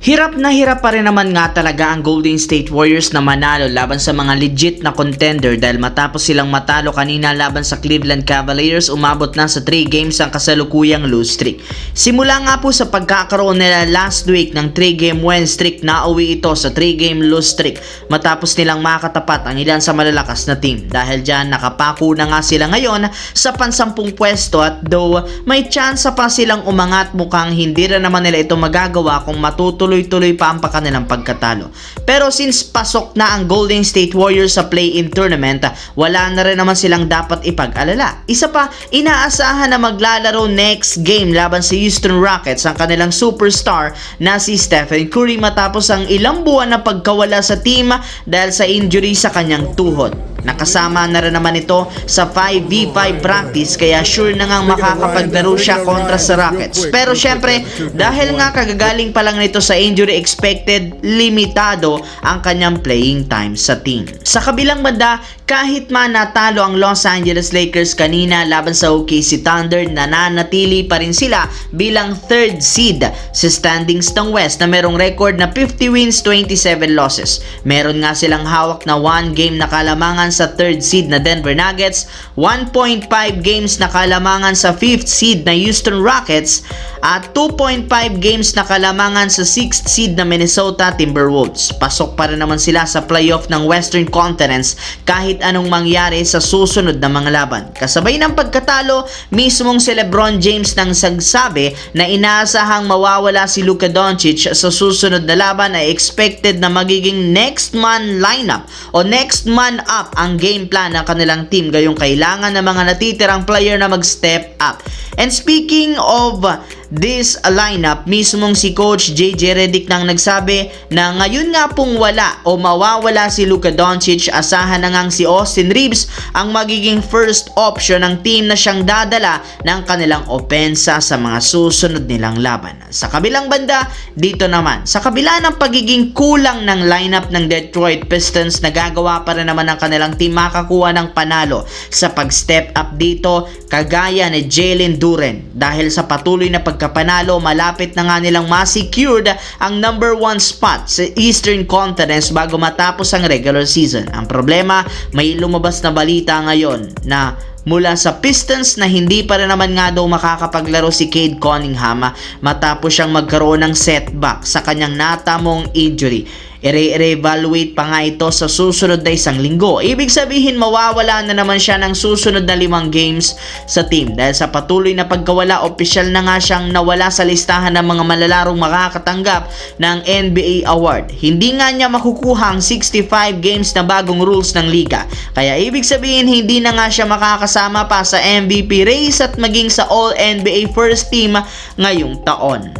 Hirap pa rin naman nga talaga ang Golden State Warriors na manalo laban sa mga legit na contender dahil matapos silang matalo kanina laban sa Cleveland Cavaliers, umabot na sa 3 games ang kasalukuyang lose streak. Simula nga po sa pagkakaroon nila last week ng 3-game win streak, nauwi ito sa 3-game lose streak matapos nilang makatapat ang ilan sa malalakas na team. Dahil dyan nakapako na nga sila ngayon sa pansampung pwesto at though may chance pa silang umangat, mukhang hindi rin naman nila ito magagawa kung matutuloy-tuloy pa ang kanilang pagkatalo. Pero since pasok na ang Golden State Warriors sa play-in tournament, wala na rin naman silang dapat ipag-alala. Isa pa, inaasahan na maglalaro next game laban sa Houston Rockets ang kanilang superstar na si Stephen Curry matapos ang ilang buwan na pagkawala sa team dahil sa injury sa kanyang tuhod. Nakasama na rin naman ito sa 5v5 practice kaya sure na ngang makakapaglaro siya kontra sa Rockets. Pero syempre, dahil nga kagagaling pa lang nito sa injury, expected limitado ang kanyang playing time sa team. Sa kabilang banda, kahit man natalo ang Los Angeles Lakers kanina laban sa OKC Thunder, nananatili pa rin sila bilang 3rd seed sa standings ng West na merong record na 50 wins, 27 losses. Meron nga silang hawak na 1 game na kalamangan sa 3rd seed na Denver Nuggets, 1.5 games na kalamangan sa 5th seed na Houston Rockets at 2.5 games na kalamangan sa 6th seed na Minnesota Timberwolves. Pasok pa rin naman sila sa playoff ng Western Conference kahit anong mangyari sa susunod na mga laban. Kasabay ng pagkatalo, mismong si LeBron James nang sagsabi na inaasahang mawawala si Luka Doncic sa susunod na laban ay expected na magiging next man lineup o next man up ang game plan ng kanilang team, gayong kailangan ng mga natitirang player na mag-step up. And speaking of this lineup, mismong si Coach JJ Redick nang nagsabi na ngayon nga pong wala o mawawala si Luka Doncic, asahan na ngang si Austin Reeves ang magiging first option ng team na siyang dadala ng kanilang opensa sa mga susunod nilang laban. Sa kabilang banda, dito naman, sa kabila ng pagiging kulang ng lineup ng Detroit Pistons, nagagawa pa rin naman ng kanilang team makakuha ng panalo sa pag-step up dito, kagaya ni Jalen Duren. Dahil sa patuloy na pagkapanalo, malapit na nga nilang ma-secured ang number 1 spot sa Eastern Conference bago matapos ang regular season. Ang problema, may lumabas na balita ngayon na mula sa Pistons na hindi pa rin naman nga daw makakapaglaro si Cade Cunningham matapos siyang magkaroon ng setback sa kanyang natamong injury. I-re-evaluate pa nga ito sa susunod na 1 linggo. Ibig sabihin, mawawala na naman siya ng susunod na 5 games sa team. Dahil sa patuloy na pagkawala, opisyal na nga siyang nawala sa listahan ng mga malalarong makakatanggap ng NBA award. Hindi nga niya makukuha ang 65 games na bagong rules ng liga. Kaya ibig sabihin, hindi na nga siya makakasama pa sa MVP race at maging sa All-NBA First Team ngayong taon.